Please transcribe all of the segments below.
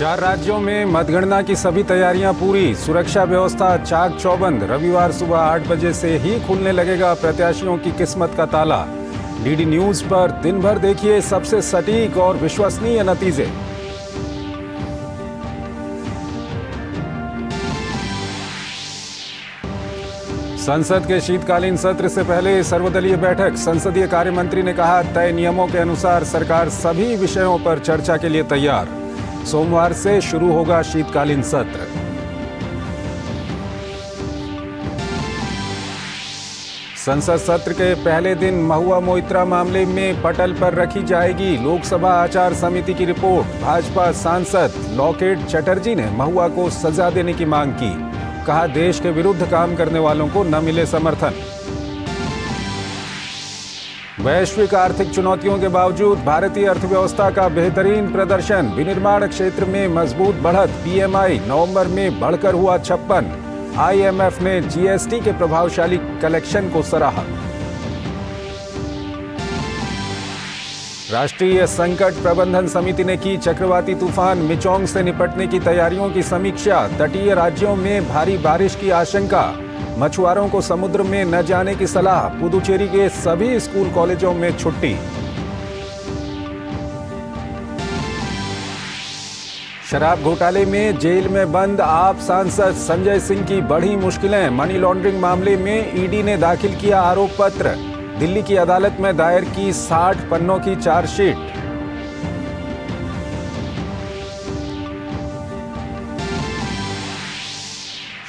4 राज्यों में मतगणना की सभी तैयारियां पूरी, सुरक्षा व्यवस्था चाक चौबंद। रविवार सुबह 8 बजे से ही खुलने लगेगा प्रत्याशियों की किस्मत का ताला। डीडी न्यूज पर दिन भर देखिए सबसे सटीक और विश्वसनीय नतीजे। संसद के शीतकालीन सत्र से पहले सर्वदलीय बैठक। संसदीय कार्य मंत्री ने कहा, तय नियमों के अनुसार सरकार सभी विषयों पर चर्चा के लिए तैयार। सोमवार से शुरू होगा शीतकालीन सत्र। संसद सत्र के पहले दिन महुआ मोइत्रा मामले में पटल पर रखी जाएगी लोकसभा आचार समिति की रिपोर्ट। भाजपा सांसद लॉकेट चटर्जी ने महुआ को सजा देने की मांग की। कहा, देश के विरुद्ध काम करने वालों को न मिले समर्थन। वैश्विक आर्थिक चुनौतियों के बावजूद भारतीय अर्थव्यवस्था का बेहतरीन प्रदर्शन। विनिर्माण क्षेत्र में मजबूत बढ़त। पीएमआई नवंबर में बढ़कर हुआ 56। आईएमएफ ने जीएसटी के प्रभावशाली कलेक्शन को सराहा। राष्ट्रीय संकट प्रबंधन समिति ने की चक्रवाती तूफान मिचोंग से निपटने की तैयारियों की समीक्षा। तटीय राज्यों में भारी बारिश की आशंका। मछुआरों को समुद्र में न जाने की सलाह। पुदुचेरी के सभी स्कूल कॉलेजों में छुट्टी। शराब घोटाले में जेल में बंद आप सांसद संजय सिंह की बढ़ी मुश्किलें। मनी लॉन्ड्रिंग मामले में ईडी ने दाखिल किया आरोप पत्र। दिल्ली की अदालत में दायर की 60 पन्नों की चार्जशीट।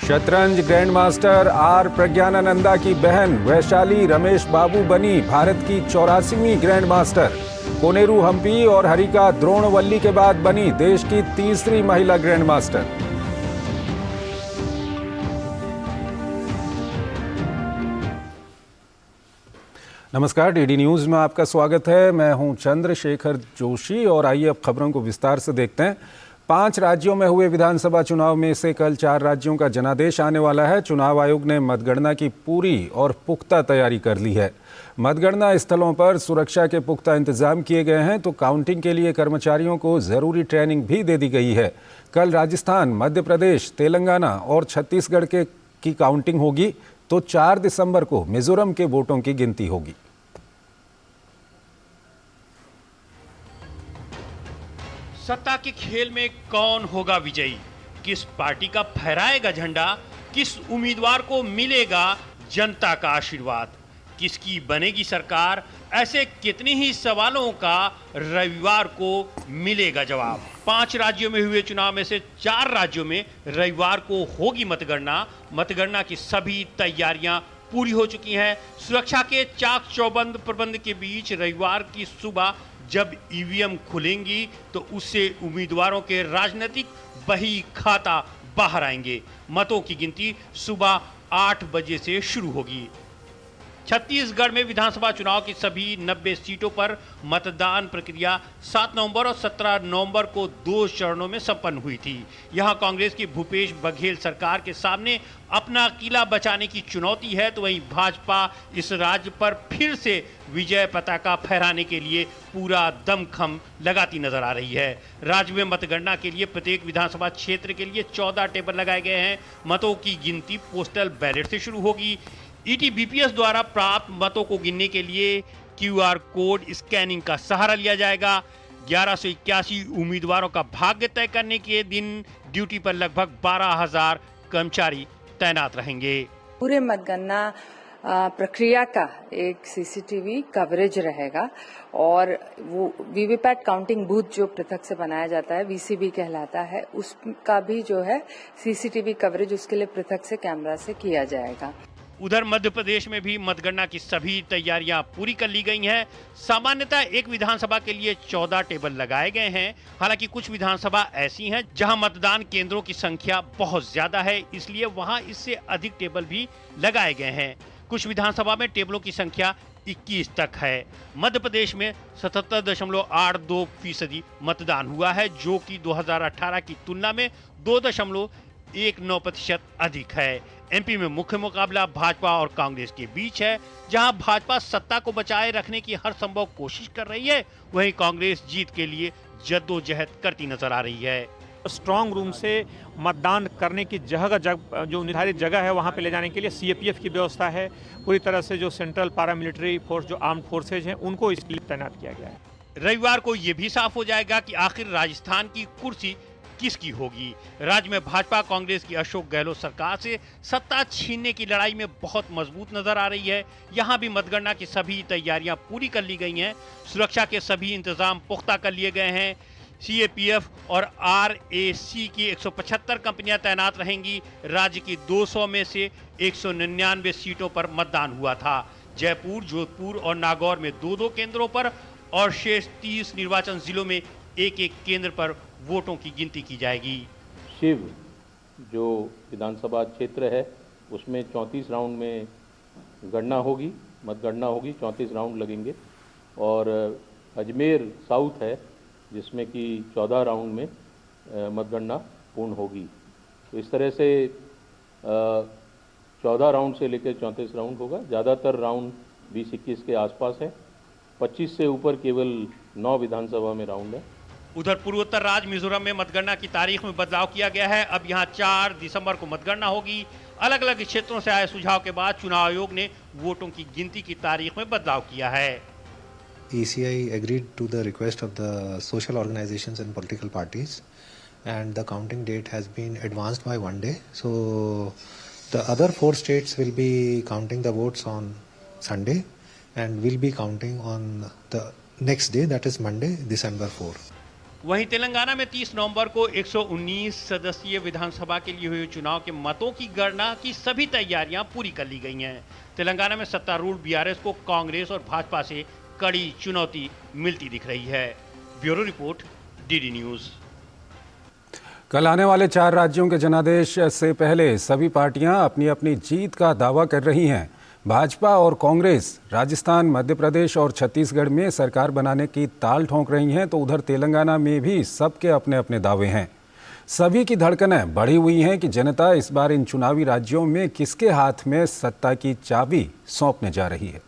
शतरंज ग्रैंडमास्टर आर प्रज्ञानानंदा की बहन वैशाली रमेश बाबू बनी भारत की 84वीं ग्रैंडमास्टर। कोनेरू हम्पी और हरिका द्रोणवल्ली के बाद बनी देश की तीसरी महिला ग्रैंडमास्टर। नमस्कार, डीडी न्यूज में आपका स्वागत है। मैं हूं चंद्रशेखर जोशी और आइए अब खबरों को विस्तार से देखते हैं। 5 राज्यों में हुए विधानसभा चुनाव में से कल 4 राज्यों का जनादेश आने वाला है। चुनाव आयोग ने मतगणना की पूरी और पुख्ता तैयारी कर ली है। मतगणना स्थलों पर सुरक्षा के पुख्ता इंतजाम किए गए हैं, तो काउंटिंग के लिए कर्मचारियों को जरूरी ट्रेनिंग भी दे दी गई है। कल राजस्थान, मध्य प्रदेश, तेलंगाना और छत्तीसगढ़ की काउंटिंग होगी, तो 4 दिसंबर को मिजोरम के वोटों की गिनती होगी। सत्ता के खेल में कौन होगा विजयी, किस पार्टी का फहराएगा झंडा, किस उम्मीदवार को मिलेगा जनता का आशीर्वाद, किसकी बनेगी सरकार, ऐसे कितने ही सवालों का रविवार को मिलेगा जवाब। 5 राज्यों में हुए चुनाव में से 4 राज्यों में रविवार को होगी मतगणना। मतगणना की सभी तैयारियां पूरी हो चुकी हैं। सुरक्षा के चाक चौबंद प्रबंध के बीच रविवार की सुबह जब ईवीएम खुलेंगी तो उससे उम्मीदवारों के राजनीतिक बही खाता बाहर आएंगे। मतों की गिनती सुबह 8 बजे से शुरू होगी। छत्तीसगढ़ में विधानसभा चुनाव की सभी 90 सीटों पर मतदान प्रक्रिया 7 नवंबर और 17 नवंबर को 2 चरणों में संपन्न हुई थी। यहां कांग्रेस की भूपेश बघेल सरकार के सामने अपना किला बचाने की चुनौती है, तो वहीं भाजपा इस राज्य पर फिर से विजय पताका फहराने के लिए पूरा दमखम लगाती नजर आ रही है। राज्य में मतगणना के लिए प्रत्येक विधानसभा क्षेत्र के लिए 14 टेबल लगाए गए हैं। मतों की गिनती पोस्टल बैलेट से शुरू होगी। ईटीबीपीएस द्वारा प्राप्त मतों को गिनने के लिए क्यूआर कोड स्कैनिंग का सहारा लिया जाएगा। 1181 उम्मीदवारों का भाग्य तय करने के दिन ड्यूटी पर लगभग 12,000 कर्मचारी तैनात रहेंगे। पूरे मतगणना प्रक्रिया का एक सीसीटीवी कवरेज रहेगा और वो वीवीपैट काउंटिंग बूथ जो पृथक से बनाया जाता है, वीसीबी कहलाता है, उसका भी जो है सीसीटीवी कवरेज उसके लिए पृथक से कैमरा से किया जाएगा। उधर मध्य प्रदेश में भी मतगणना की सभी तैयारियां पूरी कर ली गई हैं। सामान्यतः एक विधानसभा के लिए 14 टेबल लगाए गए हैं। हालांकि कुछ विधानसभा ऐसी हैं जहां मतदान केंद्रों की संख्या बहुत ज्यादा है, इसलिए वहां इससे अधिक टेबल भी लगाए गए हैं। कुछ विधानसभा में टेबलों की संख्या 21 तक है। मध्य प्रदेश में 77.82% मतदान हुआ है, जो कि 2018 की तुलना में 2.19% अधिक है। एमपी में मुख्य मुकाबला भाजपा और कांग्रेस के बीच है। जहां भाजपा सत्ता को बचाए रखने की हर संभव कोशिश कर रही है, वहीं कांग्रेस जीत के लिए जद्दोजहद करती नजर आ रही है। स्ट्रांग रूम से मतदान करने की जो निर्धारित जगह है वहाँ पे ले जाने के लिए सीएपीएफ की व्यवस्था है। पूरी तरह से जो सेंट्रल पैरामिलिट्री फोर्स, जो आर्म्ड फोर्सेज हैं, उनको इसके लिए तैनात किया गया है। रविवार को यह भी साफ हो जाएगा कि आखिर राजस्थान की कुर्सी किसकी होगी। राज्य में भाजपा कांग्रेस की अशोक गहलोत सरकार से सत्ता छीनने की लड़ाई में बहुत मजबूत नजर आ रही है। यहां भी मतगणना की सभी तैयारियां पूरी कर ली गई हैं। सुरक्षा के सभी इंतजाम पुख्ता कर लिए गए हैं। सीएपीएफ और आरएसी की 175 कंपनियां तैनात रहेंगी। राज्य की 200 में से 199 सीटों पर मतदान हुआ था। जयपुर, जोधपुर और नागौर में 2-2 केंद्रों पर और शेष 30 निर्वाचन जिलों में एक-एक केंद्र पर वोटों की गिनती की जाएगी। शिव जो विधानसभा क्षेत्र है उसमें 34 राउंड में गणना होगी, मतगणना होगी, 34 राउंड लगेंगे। और अजमेर साउथ है जिसमें कि 14 राउंड में मतगणना पूर्ण होगी। तो इस तरह से 14 राउंड से लेकर 34 राउंड होगा। ज़्यादातर राउंड 20-21 के आसपास है। 25 से ऊपर केवल 9 विधानसभा में राउंड है। उधर पूर्वोत्तर राज्य मिजोरम में मतगणना की तारीख में बदलाव किया गया है। अब यहां 4 दिसंबर को मतगणना होगी। अलग अलग क्षेत्रों से आए सुझाव के बाद चुनाव आयोग ने वोटों की गिनती की तारीख में बदलाव किया है। ECI agreed to the request of the social organizations and political parties, and the counting date has been advanced by 1 day. So the other 4 states will be counting the votes on Sunday and will be counting on the next day, that is Monday, December 4. वहीं तेलंगाना में 30 नवंबर को 119 सदस्यीय विधानसभा के लिए हुए चुनाव के मतों की गणना की सभी तैयारियां पूरी कर ली गई हैं। तेलंगाना में सत्तारूढ़ बीआरएस को कांग्रेस और भाजपा से कड़ी चुनौती मिलती दिख रही है। Bureau report, DD news. कल आने वाले 4 राज्यों के जनादेश से पहले सभी पार्टियां अपनी अपनी जीत का दावा कर रही हैं। भाजपा और कांग्रेस राजस्थान, मध्य प्रदेश और छत्तीसगढ़ में सरकार बनाने की ताल ठोंक रही हैं, तो उधर तेलंगाना में भी सबके अपने अपने दावे हैं। सभी की धड़कनें बढ़ी हुई हैं कि जनता इस बार इन चुनावी राज्यों में किसके हाथ में सत्ता की चाबी सौंपने जा रही है।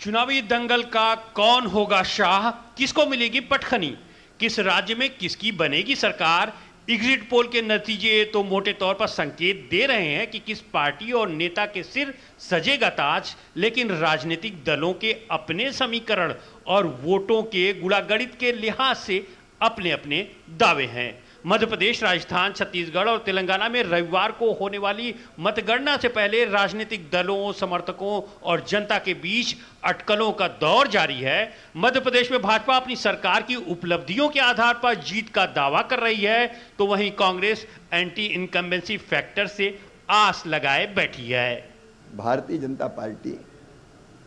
चुनावी दंगल का कौन होगा शाह, किसको मिलेगी पटखनी, किस राज्य में किसकी बनेगी सरकार। एग्जिट पोल के नतीजे तो मोटे तौर पर संकेत दे रहे हैं कि किस पार्टी और नेता के सिर सजेगा ताज, लेकिन राजनीतिक दलों के अपने समीकरण और वोटों के गुणागणित के लिहाज से अपने अपने दावे हैं। मध्य प्रदेश, राजस्थान, छत्तीसगढ़ और तेलंगाना में रविवार को होने वाली मतगणना से पहले राजनीतिक दलों, समर्थकों और जनता के बीच अटकलों का दौर जारी है। मध्य प्रदेश में भाजपा अपनी सरकार की उपलब्धियों के आधार पर जीत का दावा कर रही है, तो वहीं कांग्रेस एंटी इनकम्बेंसी फैक्टर से आस लगाए बैठी है। भारतीय जनता पार्टी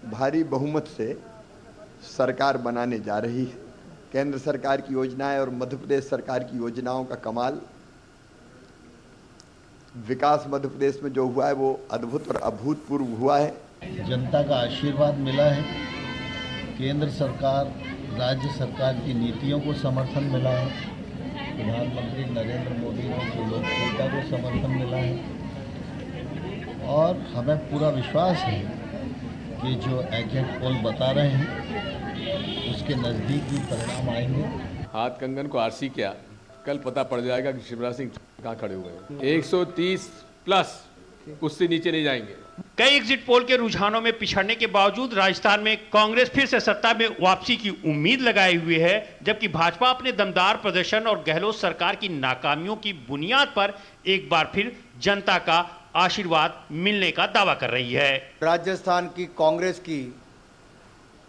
भारी बहुमत से सरकार बनाने जा रही है। केंद्र सरकार की योजनाएं और मध्य प्रदेश सरकार की योजनाओं का कमाल, विकास मध्य प्रदेश में जो हुआ है वो अद्भुत और अभूतपूर्व हुआ है। जनता का आशीर्वाद मिला है, केंद्र सरकार, राज्य सरकार की नीतियों को समर्थन मिला है, प्रधानमंत्री नरेंद्र मोदी की लोकप्रियता को समर्थन मिला है और हमें पूरा विश्वास है कि जो एग्जिट पोल बता रहे हैं उसके नज़दीक भी परिणाम आएंगे। हाथ कंगन को आरसी किया, कल पता पड़ जाएगा कि शिवराज सिंह कहाँ खड़े हुए हैं। 130 प्लस, उससे नीचे नहीं जाएंगे। कई एग्जिट पोल के रुझानों में पिछड़ने के बावजूद राजस्थान में कांग्रेस फिर से सत्ता में वापसी की उम्मीद लगाए हुए है, जबकि भाजपा अपने दमदार प्रदर्शन और गहलोत सरकार की नाकामियों की बुनियाद पर एक बार फिर जनता का आशीर्वाद मिलने का दावा कर रही है। राजस्थान की कांग्रेस की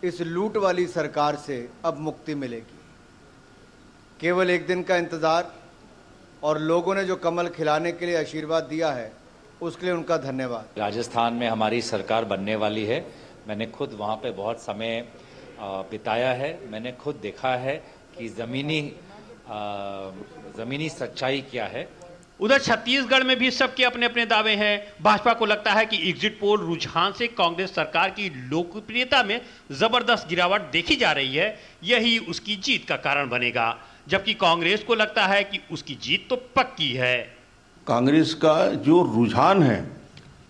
इस लूट वाली सरकार से अब मुक्ति मिलेगी। केवल एक दिन का इंतजार और लोगों ने जो कमल खिलाने के लिए आशीर्वाद दिया है उसके लिए उनका धन्यवाद। राजस्थान में हमारी सरकार बनने वाली है। मैंने खुद वहाँ पे बहुत समय बिताया है। मैंने खुद देखा है कि ज़मीनी सच्चाई क्या है। उधर छत्तीसगढ़ में भी सबके अपने अपने दावे हैं। भाजपा को लगता है कि एग्जिट पोल रुझान से कांग्रेस सरकार की लोकप्रियता में जबरदस्त गिरावट देखी जा रही है, यही उसकी जीत का कारण बनेगा, जबकि कांग्रेस को लगता है कि उसकी जीत तो पक्की है। कांग्रेस का जो रुझान है,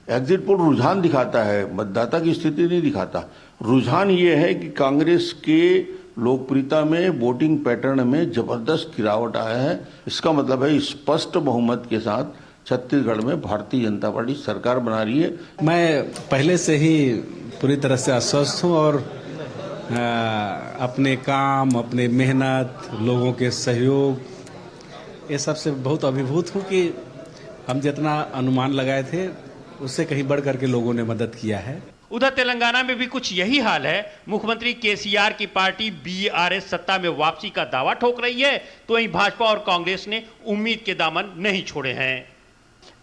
एग्जिट पोल रुझान दिखाता है, मतदाता की स्थिति नहीं दिखाता। रुझान ये है कि कांग्रेस के लोकप्रियता में, वोटिंग पैटर्न में जबरदस्त गिरावट आया है। इसका मतलब है स्पष्ट बहुमत के साथ छत्तीसगढ़ में भारतीय जनता पार्टी सरकार बना रही है। मैं पहले से ही पूरी तरह से आश्वस्त हूँ और अपने काम, अपने मेहनत, लोगों के सहयोग, ये सब से बहुत अभिभूत हूँ कि हम जितना अनुमान लगाए थे उससे कहीं बढ़ करके लोगों ने मदद किया है। उधर तेलंगाना में भी कुछ यही हाल है। मुख्यमंत्री केसीआर की पार्टी बीआरएस सत्ता में वापसी का दावा ठोक रही है, तो वहीं भाजपा और कांग्रेस ने उम्मीद के दामन नहीं छोड़े हैं।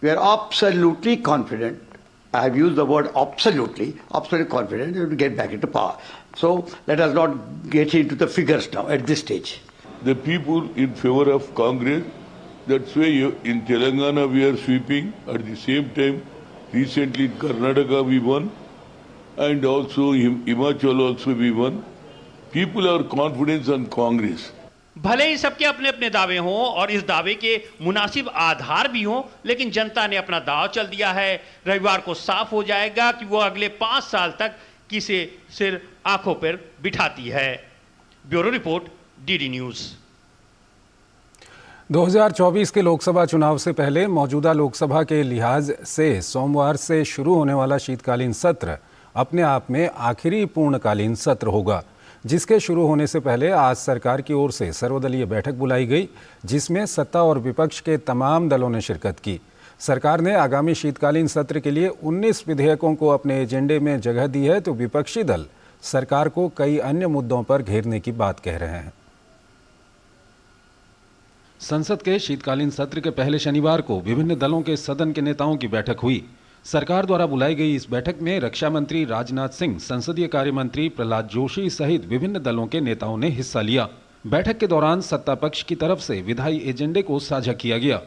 We are absolutely confident. I have used the word absolutely confident to get back into power. So let us not get into the figures now at this stage. The people in favor of Congress, that's why in Telangana we are sweeping. At the same time, recently in Karnataka we won, and also in Himachal also we won. People are confident on Congress. भले ही सबके अपने अपने दावे हों और इस दावे के मुनासिब आधार भी हों, लेकिन जनता ने अपना दाव चल दिया है। रविवार को साफ हो जाएगा कि वो अगले 5 साल तक किसे सिर आंखों पर बिठाती है। Bureau report, DD news. 2024 के लोकसभा चुनाव से पहले मौजूदा लोकसभा के लिहाज से सोमवार से शुरू होने वाला शीतकालीन सत्र अपने आप में आखिरी पूर्णकालीन सत्र होगा, जिसके शुरू होने से पहले आज सरकार की ओर से सर्वदलीय बैठक बुलाई गई, जिसमें सत्ता और विपक्ष के तमाम दलों ने शिरकत की। सरकार ने आगामी शीतकालीन सत्र के लिए 19 विधेयकों को अपने एजेंडे में जगह दी है, तो विपक्षी दल सरकार को कई अन्य मुद्दों पर घेरने की बात कह रहे हैं। संसद के शीतकालीन सत्र के पहले शनिवार को विभिन्न दलों के सदन के नेताओं की बैठक हुई। सरकार द्वारा बुलाई गई इस बैठक में रक्षा मंत्री राजनाथ सिंह, संसदीय कार्य मंत्री प्रहलाद जोशी सहित विभिन्न दलों के नेताओं ने हिस्सा लिया। बैठक के दौरान सत्ता पक्ष की तरफ से विधायी एजेंडे को साझा किया गया।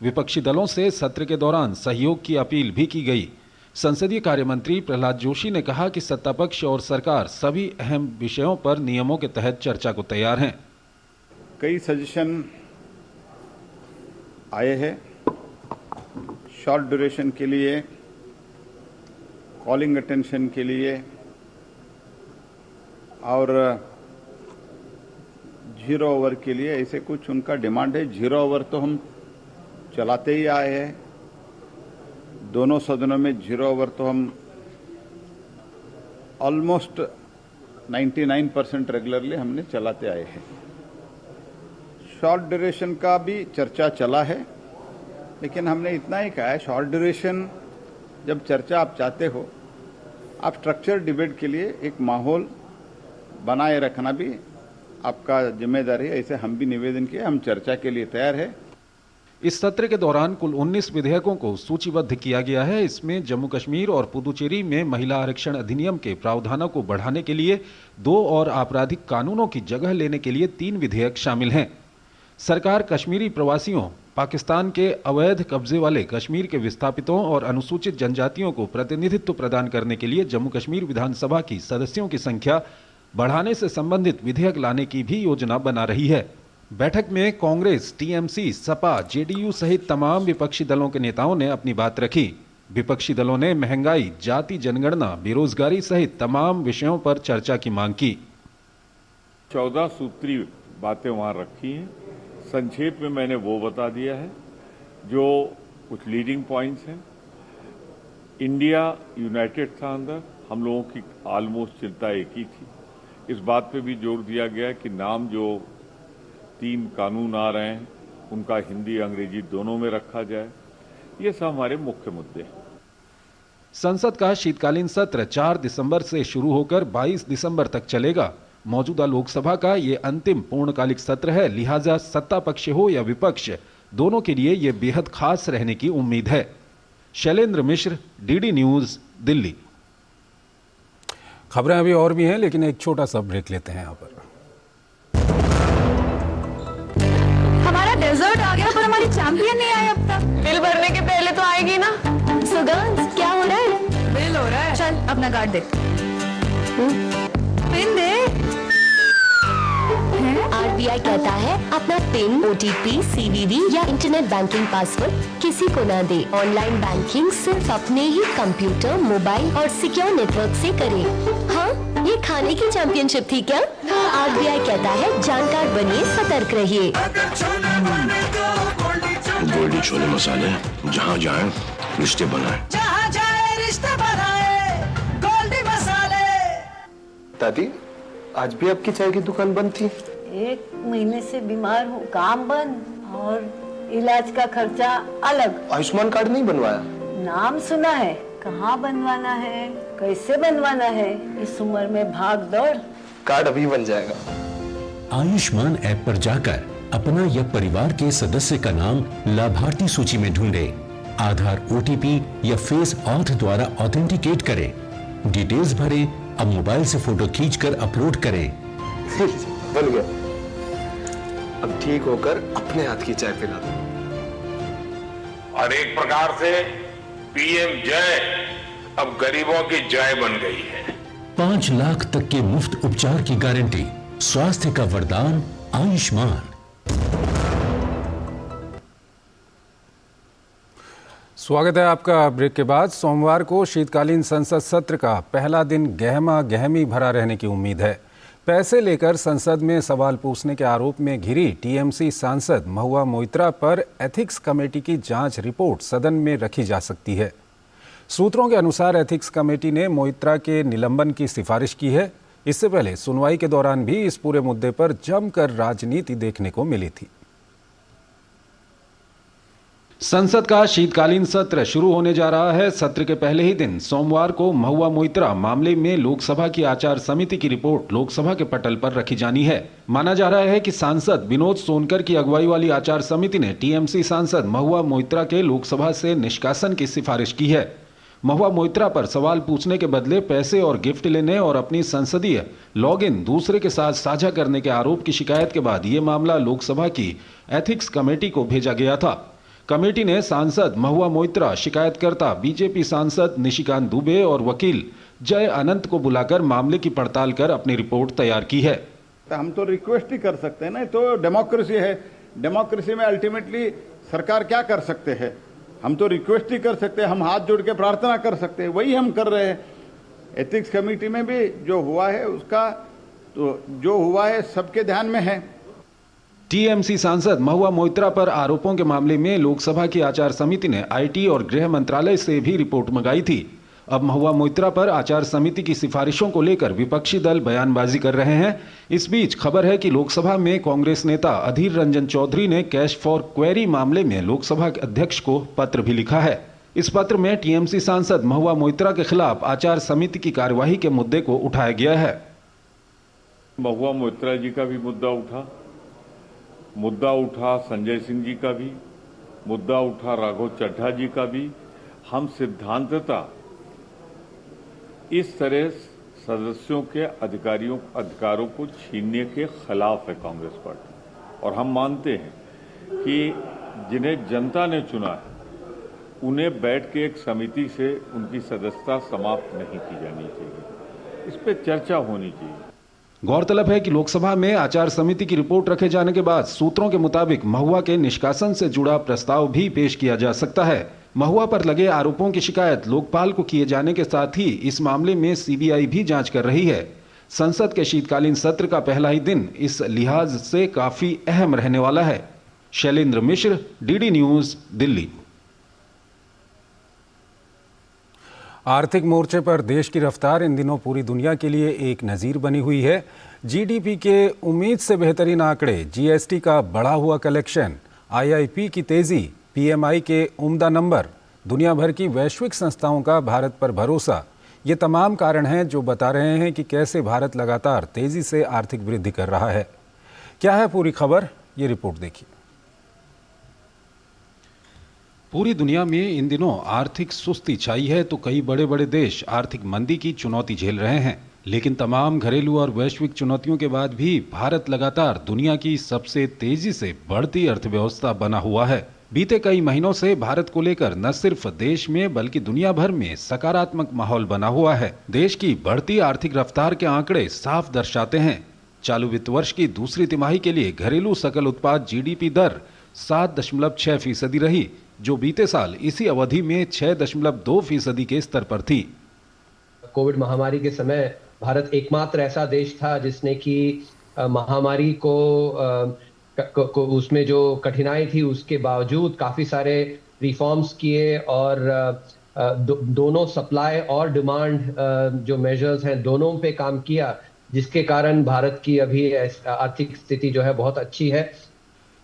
विपक्षी दलों से सत्र के दौरान सहयोग की अपील भी की गई। संसदीय कार्य मंत्री प्रहलाद जोशी ने कहा कि सत्ता पक्ष और सरकार सभी अहम विषयों पर नियमों के तहत चर्चा को तैयार हैं। कई सजेशन आए हैं शॉर्ट ड्यूरेशन के लिए, कॉलिंग अटेंशन के लिए और 0 ओवर के लिए, ऐसे कुछ उनका डिमांड है। 0 ओवर तो हम चलाते ही आए हैं, दोनों सदनों में 0 ओवर तो हम ऑलमोस्ट 99% रेगुलरली हमने चलाते आए हैं। शॉर्ट ड्यूरेशन का भी चर्चा चला है, लेकिन हमने इतना ही कहा है, शॉर्ट ड्यूरेशन जब चर्चा आप चाहते हो, आप स्ट्रक्चर डिबेट के लिए एक माहौल बनाए रखना भी आपका जिम्मेदारी है। ऐसे हम भी निवेदन किए, हम चर्चा के लिए तैयार है। इस सत्र के दौरान कुल 19 विधेयकों को सूचीबद्ध किया गया है। इसमें जम्मू कश्मीर और पुदुचेरी में महिला आरक्षण अधिनियम के प्रावधानों को बढ़ाने के लिए 2 और आपराधिक कानूनों की जगह लेने के लिए 3 विधेयक शामिल हैं। सरकार कश्मीरी प्रवासियों, पाकिस्तान के अवैध कब्जे वाले कश्मीर के विस्थापितों और अनुसूचित जनजातियों को प्रतिनिधित्व प्रदान करने के लिए जम्मू कश्मीर विधानसभा की सदस्यों की संख्या बढ़ाने से संबंधित विधेयक लाने की भी योजना बना रही है। बैठक में कांग्रेस, टीएमसी, सपा, जेडीयू सहित तमाम विपक्षी दलों के नेताओं ने अपनी बात रखी। विपक्षी दलों ने महंगाई, जाति जनगणना, बेरोजगारी सहित तमाम विषयों पर चर्चा की मांग की। 14 सूत्री बातें वहां रखी हैं। संक्षेप में मैंने वो बता दिया है जो कुछ लीडिंग पॉइंट्स हैं। इंडिया यूनाइटेड था अंदर, हम लोगों की ऑलमोस्ट चिंता एक ही थी। इस बात पे भी जोर दिया गया कि नाम जो 3 कानून आ रहे हैं उनका हिंदी अंग्रेजी दोनों में रखा जाए। ये सब हमारे मुख्य मुद्दे हैं। संसद का शीतकालीन सत्र 4 दिसंबर से शुरू होकर 22 दिसंबर तक चलेगा। मौजूदा लोकसभा का ये अंतिम पूर्णकालिक सत्र है, लिहाजा सत्ता पक्ष हो या विपक्ष, दोनों के लिए ये बेहद खास रहने की उम्मीद है। शैलेंद्र मिश्र, डीडी न्यूज, दिल्ली। खबरें अभी और भी हैं, लेकिन एक छोटा सा ब्रेक लेते हैं यहाँ पर। हमारा डेजर्ट आ गया, पर हमारी चैंपियन नहीं आई अब तक। बिल भरने के पहले तो आएगी ना। सुगंध, क्या हो रहा है? बिल हो रहा है। चल अपना कार्ड दे। पिन दे। आरबीआई कहता है अपना पिन, ओटीपी, सीवीवी या इंटरनेट बैंकिंग पासवर्ड किसी को ना दे। ऑनलाइन बैंकिंग सिर्फ अपने ही कंप्यूटर, मोबाइल और सिक्योर नेटवर्क से करें। हाँ, हाँ, ये खाने की चैंपियनशिप थी क्या? आरबीआई कहता है जानकार बनिए, सतर्क रहिए। गोल्डी छोले मसाले, जहाँ जाए रिश्ते बनाए, जहाँ जाए रिश्ते बनाए, गोल्डी मसाले। दादी, आज भी आपकी चाय की दुकान बंद थी? 1 महीने से बीमार हूँ, काम बंद और इलाज का खर्चा अलग। आयुष्मान कार्ड नहीं बनवाया? नाम सुना है, कहाँ बनवाना है, कैसे बनवाना है, इस उम्र में भाग दौड़। कार्ड अभी बन जाएगा। आयुष्मान ऐप पर जाकर अपना या परिवार के सदस्य का नाम लाभार्थी सूची में ढूंढे, आधार, ओटीपी या फेस ऑथ द्वारा ऑथेंटिकेट करें, डिटेल्स भरें, अब मोबाइल से फोटो खींचकर अपलोड करें। बन गया। अब ठीक होकर अपने हाथ की चाय पिला दो। और एक प्रकार से पीएम जय अब गरीबों की जय बन गई है। 5 लाख तक के मुफ्त उपचार की गारंटी, स्वास्थ्य का वरदान आयुष्मान। स्वागत है आपका ब्रेक के बाद। सोमवार को शीतकालीन संसद सत्र का पहला दिन गहमा गहमी भरा रहने की उम्मीद है। पैसे लेकर संसद में सवाल पूछने के आरोप में घिरी टीएमसी सांसद महुआ मोइत्रा पर एथिक्स कमेटी की जांच रिपोर्ट सदन में रखी जा सकती है। सूत्रों के अनुसार एथिक्स कमेटी ने मोइत्रा के निलंबन की सिफारिश की है। इससे पहले सुनवाई के दौरान भी इस पूरे मुद्दे पर जमकर राजनीति देखने को मिली थी। संसद का शीतकालीन सत्र शुरू होने जा रहा है। सत्र के पहले ही दिन सोमवार को महुआ मोइत्रा मामले में लोकसभा की आचार समिति की रिपोर्ट लोकसभा के पटल पर रखी जानी है। माना जा रहा है कि सांसद विनोद सोनकर की अगुवाई वाली आचार समिति ने टीएमसी सांसद महुआ मोइत्रा के लोकसभा से निष्कासन की सिफारिश की है। महुआ मोइत्रा पर सवाल पूछने के बदले पैसे और गिफ्ट लेने और अपनी संसदीय लॉगिन दूसरे के साथ साझा करने के आरोप की शिकायत के बाद ये मामला लोकसभा की एथिक्स कमेटी को भेजा गया था। कमेटी ने सांसद महुआ मोइत्रा, शिकायतकर्ता बीजेपी सांसद निशिकांत दुबे और वकील जय अनंत को बुलाकर मामले की पड़ताल कर अपनी रिपोर्ट तैयार की है। हम तो रिक्वेस्ट ही कर सकते हैं ना, तो डेमोक्रेसी है। डेमोक्रेसी में अल्टीमेटली सरकार क्या कर सकते हैं? हम तो रिक्वेस्ट ही कर सकते हैं, हम हाथ जोड़ के प्रार्थना कर सकते हैं, वही हम कर रहे हैं। एथिक्स कमेटी में भी जो हुआ है उसका तो जो हुआ है सबके ध्यान में है। टीएमसी सांसद महुआ मोइत्रा पर आरोपों के मामले में लोकसभा की आचार समिति ने आईटी और गृह मंत्रालय से भी रिपोर्ट मंगाई थी। अब महुआ मोइत्रा पर आचार समिति की सिफारिशों को लेकर विपक्षी दल बयानबाजी कर रहे हैं। इस बीच खबर है कि लोकसभा में कांग्रेस नेता अधीर रंजन चौधरी ने कैश फॉर क्वेरी मामले में लोकसभा अध्यक्ष को पत्र भी लिखा है। इस पत्र में टीएमसी सांसद महुआ मोइत्रा के खिलाफ आचार समिति की कार्यवाही के मुद्दे को उठाया गया है। महुआ मोइत्रा जी का भी मुद्दा उठा संजय सिंह जी का भी मुद्दा उठा, राघव चड्ढा जी का भी। हम सिद्धांतता इस तरह सदस्यों के अधिकारों को छीनने के खिलाफ है कांग्रेस पार्टी, और हम मानते हैं कि जिन्हें जनता ने चुना है उन्हें बैठ के एक समिति से उनकी सदस्यता समाप्त नहीं की जानी चाहिए, इस पर चर्चा होनी चाहिए। गौरतलब है कि लोकसभा में आचार समिति की रिपोर्ट रखे जाने के बाद सूत्रों के मुताबिक महुआ के निष्कासन से जुड़ा प्रस्ताव भी पेश किया जा सकता है। महुआ पर लगे आरोपों की शिकायत लोकपाल को किए जाने के साथ ही इस मामले में सीबीआई भी जांच कर रही है। संसद के शीतकालीन सत्र का पहला ही दिन इस लिहाज से काफी अहम रहने वाला है। शैलेंद्र मिश्र, डीडी न्यूज, दिल्ली। आर्थिक मोर्चे पर देश की रफ्तार इन दिनों पूरी दुनिया के लिए एक नज़ीर बनी हुई है। जीडीपी के उम्मीद से बेहतरीन आंकड़े, जीएसटी का बढ़ा हुआ कलेक्शन, आईआईपी की तेज़ी, पीएमआई के उम्दा नंबर, दुनिया भर की वैश्विक संस्थाओं का भारत पर भरोसा, ये तमाम कारण हैं जो बता रहे हैं कि कैसे भारत लगातार तेज़ी से आर्थिक वृद्धि कर रहा है। क्या है पूरी खबर, ये रिपोर्ट देखिए। पूरी दुनिया में इन दिनों आर्थिक सुस्ती छाई है तो कई बड़े बड़े देश आर्थिक मंदी की चुनौती झेल रहे हैं। लेकिन तमाम घरेलू और वैश्विक चुनौतियों के बाद भी भारत लगातार दुनिया की सबसे तेजी से बढ़ती अर्थव्यवस्था बना हुआ है। बीते कई महीनों से भारत को लेकर न सिर्फ देश में बल्कि दुनिया भर में सकारात्मक माहौल बना हुआ है। देश की बढ़ती आर्थिक रफ्तार के आंकड़े साफ दर्शाते हैं। चालू वित्त वर्ष की दूसरी तिमाही के लिए घरेलू सकल उत्पाद जीडीपी दर 7.6% रही, जो बीते साल इसी अवधि में 6.2% के स्तर पर थी। कोविड महामारी के समय भारत एकमात्र ऐसा देश था जिसने कि महामारी को उसमें जो कठिनाई थी उसके बावजूद काफी सारे रिफॉर्म्स किए और दोनों सप्लाई और डिमांड जो मेजर्स हैं दोनों पे काम किया, जिसके कारण भारत की अभी आर्थिक स्थिति जो है बहुत अच्छी है।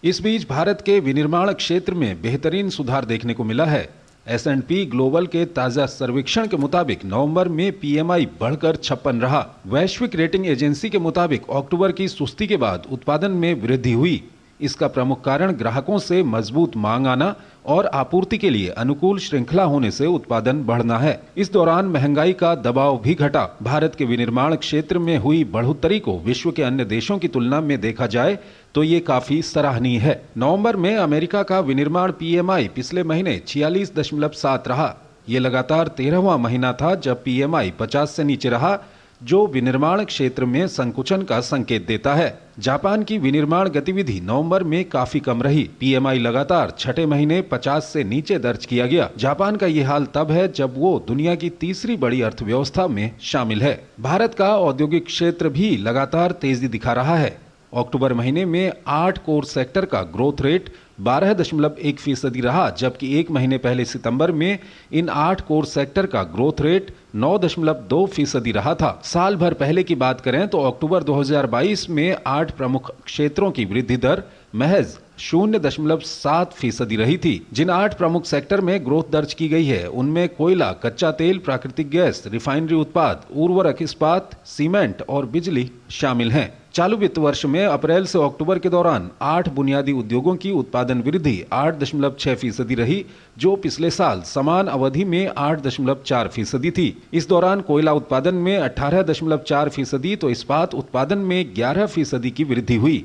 इस बीच भारत के विनिर्माण क्षेत्र में बेहतरीन सुधार देखने को मिला है। S&P ग्लोबल के ताजा सर्वेक्षण के मुताबिक नवंबर में PMI बढ़कर 56 रहा। वैश्विक रेटिंग एजेंसी के मुताबिक अक्टूबर की सुस्ती के बाद उत्पादन में वृद्धि हुई। इसका प्रमुख कारण ग्राहकों से मजबूत मांग आना और आपूर्ति के लिए अनुकूल श्रृंखला होने से उत्पादन बढ़ना है। इस दौरान महंगाई का दबाव भी घटा। भारत के विनिर्माण क्षेत्र में हुई बढ़ोतरी को विश्व के अन्य देशों की तुलना में देखा जाए तो ये काफी सराहनीय है। नवंबर में अमेरिका का विनिर्माण PMI पिछले महीने 46.7 रहा। ये लगातार 13वां महीना था जब PMI 50 से नीचे रहा, जो विनिर्माण क्षेत्र में संकुचन का संकेत देता है। जापान की विनिर्माण गतिविधि नवंबर में काफी कम रही। PMI लगातार छठे महीने 50 से नीचे दर्ज किया गया। जापान का ये हाल तब है जब वो दुनिया की तीसरी बड़ी अर्थव्यवस्था में शामिल है। भारत का औद्योगिक क्षेत्र भी लगातार तेजी दिखा रहा है। अक्टूबर महीने में 8 कोर सेक्टर का ग्रोथ रेट 12.1% रहा, जबकि एक महीने पहले सितंबर में इन 8 कोर सेक्टर का ग्रोथ रेट 9.2% रहा था। साल भर पहले की बात करें तो अक्टूबर 2022 में 8 प्रमुख क्षेत्रों की वृद्धि दर महज 0.7% रही थी। जिन 8 प्रमुख सेक्टर में ग्रोथ दर्ज की गई है उनमें कोयला, कच्चा तेल, प्राकृतिक गैस, रिफाइनरी उत्पाद, उर्वरक, इस्पात, सीमेंट और बिजली शामिल हैं। चालू वित्त वर्ष में अप्रैल से अक्टूबर के दौरान 8 बुनियादी उद्योगों की उत्पादन वृद्धि 8.6% रही, जो पिछले साल समान अवधि में 8.4% थी। इस दौरान कोयला उत्पादन में 18.4% तो इस्पात उत्पादन में 11% की वृद्धि हुई।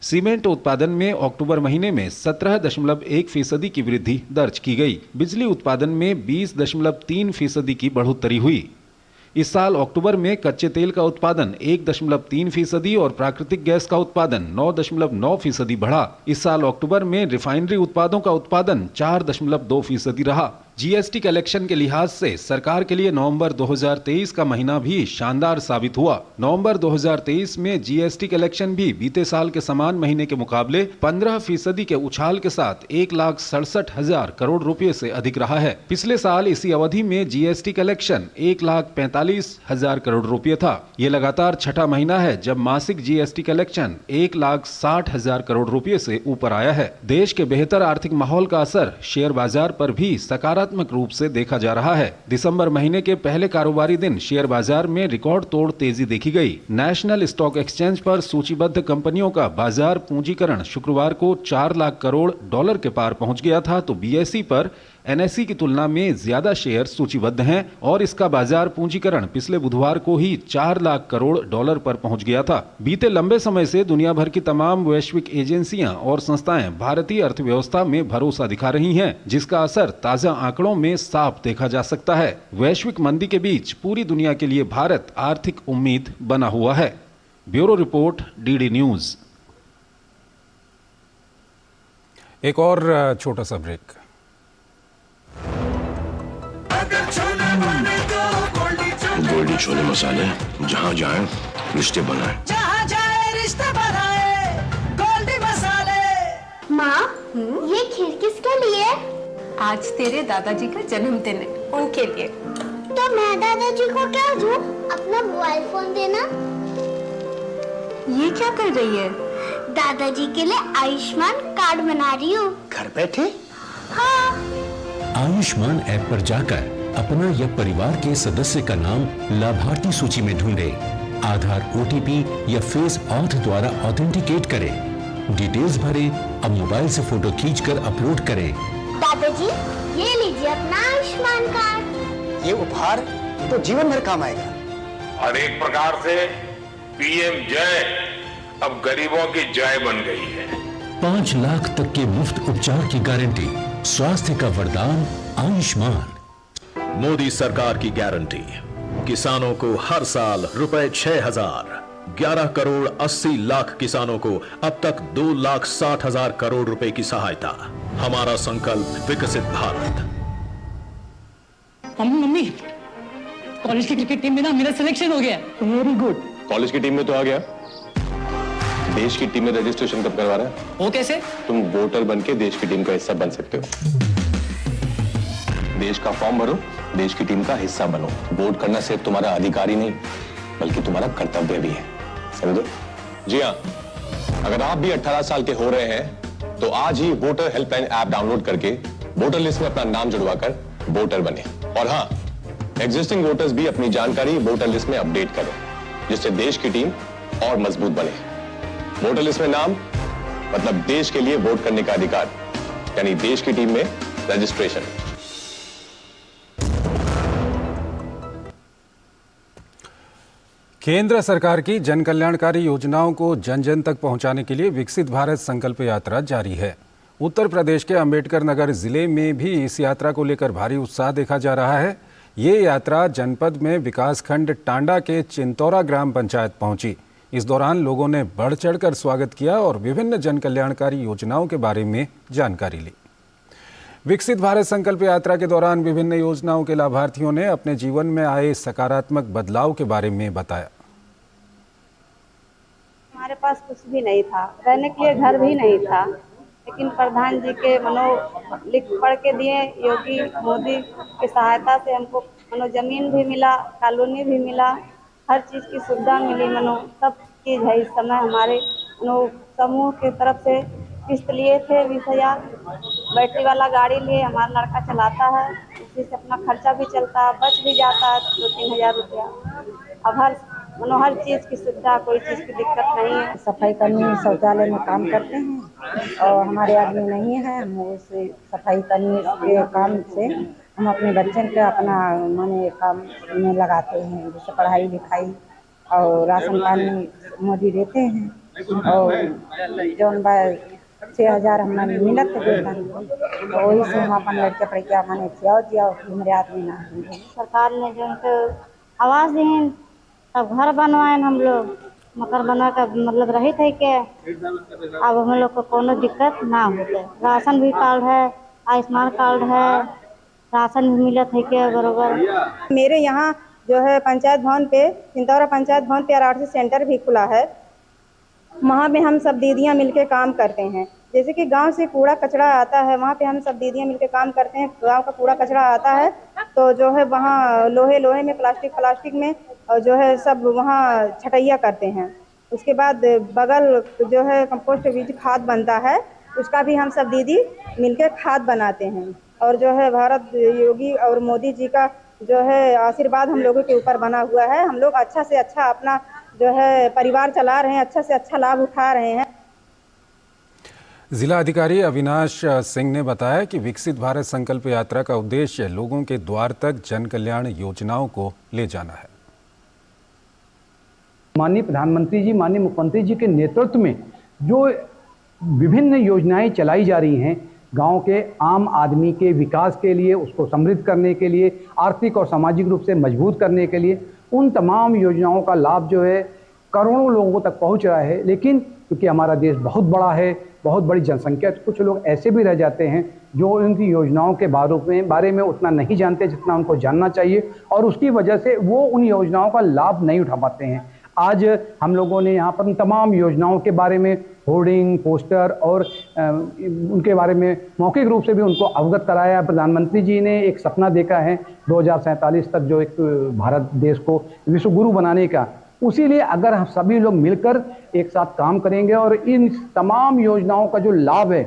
सीमेंट उत्पादन में अक्टूबर महीने में 17.1% की वृद्धि दर्ज की गई। बिजली उत्पादन में 20.3% की बढ़ोतरी हुई। इस साल अक्टूबर में कच्चे तेल का उत्पादन 1.3% और प्राकृतिक गैस का उत्पादन 9.9% बढ़ा। इस साल अक्टूबर में रिफाइनरी उत्पादों का उत्पादन 4.2% रहा। GST कलेक्शन के लिहाज से सरकार के लिए नवंबर 2023 का महीना भी शानदार साबित हुआ। नवंबर 2023 में GST कलेक्शन भी बीते साल के समान महीने के मुकाबले 15% के उछाल के साथ 1,67,000 करोड़ रुपए से अधिक रहा है। पिछले साल इसी अवधि में GST कलेक्शन 1,45,000 करोड़ रुपए था। ये लगातार छठा महीना है जब मासिक GST कलेक्शन 1,60,000 करोड़ रुपए से ऊपर आया है। देश के बेहतर आर्थिक माहौल का असर शेयर बाजार पर भी सकारात्मक रूप से देखा जा रहा है। दिसंबर महीने के पहले कारोबारी दिन शेयर बाजार में रिकॉर्ड तोड़ तेजी देखी गई। नेशनल स्टॉक एक्सचेंज पर सूचीबद्ध कंपनियों का बाजार पूंजीकरण शुक्रवार को 4 लाख करोड़ डॉलर के पार पहुंच गया था, तो BSE पर NSE की तुलना में ज्यादा शेयर सूचीबद्ध हैं और इसका बाजार पूंजीकरण पिछले बुधवार को ही 4 लाख करोड़ डॉलर पर पहुंच गया था। बीते लंबे समय से दुनिया भर की तमाम वैश्विक एजेंसियां और संस्थाएं भारतीय अर्थव्यवस्था में भरोसा दिखा रही हैं, जिसका असर ताजा आंकड़ों में साफ देखा जा सकता है। वैश्विक मंदी के बीच पूरी दुनिया के लिए भारत आर्थिक उम्मीद बना हुआ है। Bureau report, DD news. एक और छोटा सा ब्रेक। गोल्डी छोले मसाले, जहाँ जाए रिश्ते बनाए। जहाँ जाए रिश्ते बनाए, गोल्डी मसाले। माँ, ये खीर किसके लिए? आज तेरे दादाजी का जन्मदिन है, उनके लिए। तो मैं दादाजी को क्या दूँ? अपना मोबाइल फोन देना। ये क्या कर रही है? दादाजी के लिए आयुष्मान कार्ड बना रही हूँ। घर बैठे? हाँ। आयुष्मान ऐप पर जाकर अपना या परिवार के सदस्य का नाम लाभार्थी सूची में ढूंढे, आधार, OTP या फेस ऑथ द्वारा ऑथेंटिकेट करें, डिटेल्स भरें, अब मोबाइल से फोटो खींचकर अपलोड करें। दादाजी, ये लीजिए अपना आयुष्मान कार्ड। ये उपहार तो जीवन भर काम आएगा। और एक प्रकार से PM जय अब गरीबों की जय बन गई है। 5 लाख तक के मुफ्त उपचार की गारंटी, स्वास्थ्य का वरदान आयुष्मान। मोदी सरकार की गारंटी, किसानों को हर साल रुपए 6,000, 11 करोड़ 80 लाख किसानों को अब तक 2,60,000 करोड़ रुपए की सहायता। हमारा संकल्प विकसित भारत। मम्मी, कॉलेज की क्रिकेट टीम में ना मेरा सिलेक्शन हो गया। Very good. कॉलेज की टीम में तो आ गया, देश की टीम में रजिस्ट्रेशन कब करवा रहा है? वो कैसे? तुम वोटर बन के देश की टीम का हिस्सा बन सकते हो। देश का फॉर्म भरो, देश की टीम का हिस्सा बनो। वोट करना सिर्फ तुम्हारा अधिकार ही नहीं बल्कि तुम्हारा कर्तव्य भी है, समझो? जी हाँ, अगर आप भी 18 साल के हो रहे हैं तो आज ही वोटर हेल्पलाइन ऐप डाउनलोड करके वोटर लिस्ट में अपना नाम जुड़वाकर वोटर बने। और हाँ, एग्जिस्टिंग वोटर्स भी अपनी जानकारी वोटर लिस्ट में अपडेट करें, जिससे देश की टीम और मजबूत बने। वोटर लिस्ट में नाम मतलब देश के लिए वोट करने का अधिकार, यानी देश की टीम में रजिस्ट्रेशन। केंद्र सरकार की जन कल्याणकारी योजनाओं को जन जन तक पहुंचाने के लिए विकसित भारत संकल्प यात्रा जारी है। उत्तर प्रदेश के अंबेडकर नगर जिले में भी इस यात्रा को लेकर भारी उत्साह देखा जा रहा है। ये यात्रा जनपद में विकासखंड टांडा के चिंतौरा ग्राम पंचायत पहुंची। इस दौरान लोगों ने बढ़ चढ़कर स्वागत किया और विभिन्न जन कल्याणकारी योजनाओं के बारे में जानकारी ली। विकसित भारत संकल्प यात्रा के दौरान विभिन्न योजनाओं के लाभार्थियों ने अपने जीवन में आए सकारात्मक बदलाव के बारे में बताया। हमारे पास कुछ भी नहीं था, रहने के लिए घर भी नहीं था, लेकिन प्रधान जी के लिख पढ़ के दिए योगी मोदी की सहायता से हमको जमीन भी मिला, कॉलोनी भी मिला, हर चीज़ की सुविधा मिली। सब चीज़ है। इस समय हमारे समूह की तरफ से किस्त लिए थे 20,000, बैटरी वाला गाड़ी लिए, हमारा लड़का चलाता है, उसी से अपना खर्चा भी चलता है, बच भी जाता है 2-3 हज़ार रुपया। अब हर चीज़ की सुविधा, कोई चीज़ की दिक्कत नहीं है। सफाई कर्मी शौचालय में काम करते हैं और हमारे आदमी नहीं है, हम उस सफाई कर्मी के काम से हम अपने बच्चों के अपना काम में लगाते हैं, जैसे पढ़ाई लिखाई और राशन पानी मोदी देते हैं। और जौन 6,000 हमारे मिलत वेतन, तो वही से हम अपन लड़के पढ़िया दिया मेरे आदमी ना। सरकार ने जो आवास दी, तब घर बनवाए हम लोग, मकान बना कर मतलब रहे थे के अब हम लोग को कोनो दिक्कत ना होते। राशन भी कार्ड है, आयुष्मान कार्ड है, राशन भी मिलत है के बरोबर। मेरे यहाँ जो है पंचायत भवन पे, चिंतौरा पंचायत भवन पे RRC सेंटर भी खुला है। वहाँ पे हम सब दीदियाँ मिलके काम करते हैं। जैसे कि गांव से कूड़ा कचरा आता है, वहाँ पे हम सब दीदियाँ मिलके काम करते हैं। गांव का कूड़ा कचरा आता है तो जो है वहाँ लोहे में, प्लास्टिक में और जो है सब वहाँ छटैया करते हैं। उसके बाद बगल जो है कंपोस्ट बीज खाद बनता है, उसका भी हम सब दीदी मिलके खाद बनाते हैं। और जो है भारत योगी और मोदी जी का जो है आशीर्वाद हम लोगों के ऊपर बना हुआ है। हम लोग अच्छा से अच्छा अपना जो है परिवार चला रहे हैं, अच्छा से अच्छा लाभ उठा रहे हैं। जिला अधिकारी अविनाश सिंह ने बताया कि विकसित भारत संकल्प यात्रा का उद्देश्य लोगों के द्वार तक जन कल्याण योजनाओं को ले जाना है। माननीय प्रधानमंत्री जी, माननीय मुख्यमंत्री जी के नेतृत्व में जो विभिन्न योजनाएं चलाई जा रही हैं, गांव के आम आदमी के विकास के लिए, उसको समृद्ध करने के लिए, आर्थिक और सामाजिक रूप से मजबूत करने के लिए, उन तमाम योजनाओं का लाभ जो है करोड़ों लोगों तक पहुंच रहा है। लेकिन क्योंकि हमारा देश बहुत बड़ा है, बहुत बड़ी जनसंख्या, तो कुछ लोग ऐसे भी रह जाते हैं जो उनकी योजनाओं के बारे में उतना नहीं जानते जितना उनको जानना चाहिए, और उसकी वजह से वो उन योजनाओं का लाभ नहीं उठा पाते हैं। आज हम लोगों ने यहाँ पर तमाम योजनाओं के बारे में होर्डिंग, पोस्टर और उनके बारे में मौखिक रूप से भी उनको अवगत कराया। प्रधानमंत्री जी ने एक सपना देखा है 2047 तक जो एक भारत देश को विश्व गुरु बनाने का। उसीलिए अगर हम सभी लोग मिलकर एक साथ काम करेंगे और इन तमाम योजनाओं का जो लाभ है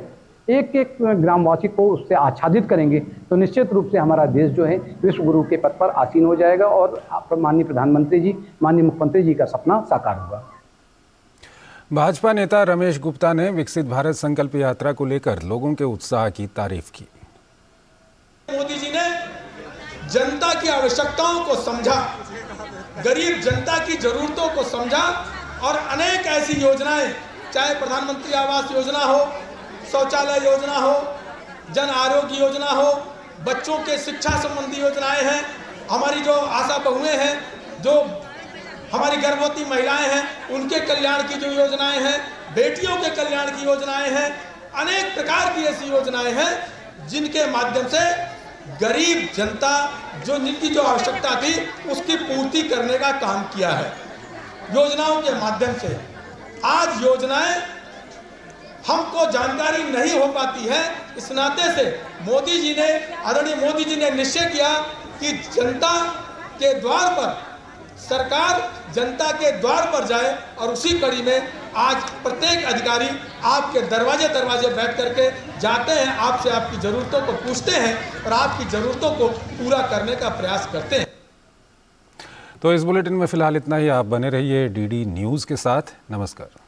एक एक ग्रामवासी को उससे आच्छादित करेंगे, तो निश्चित रूप से हमारा देश जो है विश्व गुरु के पद पर आसीन हो जाएगा और माननीय प्रधानमंत्री जी, माननीय मुख्यमंत्री जी का सपना साकार होगा। भाजपा नेता रमेश गुप्ता ने विकसित भारत संकल्प यात्रा को लेकर लोगों के उत्साह की तारीफ की। मोदी जी ने जनता की आवश्यकताओं को समझा, गरीब जनता की जरूरतों को समझा और अनेक ऐसी योजनाएं, चाहे प्रधानमंत्री आवास योजना हो, शौचालय योजना हो, जन आरोग्य योजना हो, बच्चों के शिक्षा संबंधी योजनाएं हैं, हमारी जो आशा बहुएं हैं, जो हमारी गर्भवती महिलाएं हैं, उनके कल्याण की जो योजनाएं हैं, बेटियों के कल्याण की योजनाएं हैं, अनेक प्रकार की ऐसी योजनाएं हैं जिनके माध्यम से गरीब जनता जिनकी जो आवश्यकता थी उसकी पूर्ति करने का काम किया है योजनाओं के माध्यम से। आज योजनाएं हमको जानकारी नहीं हो पाती है, इस नाते से आदरणीय मोदी जी ने निश्चय किया कि जनता के द्वार पर, सरकार जनता के द्वार पर जाए, और उसी कड़ी में आज प्रत्येक अधिकारी आपके दरवाजे बैठ करके जाते हैं, आपसे आपकी ज़रूरतों को पूछते हैं और आपकी ज़रूरतों को पूरा करने का प्रयास करते हैं। तो इस बुलेटिन में फिलहाल इतना ही। आप बने रहिए डीडी न्यूज़ के साथ। नमस्कार।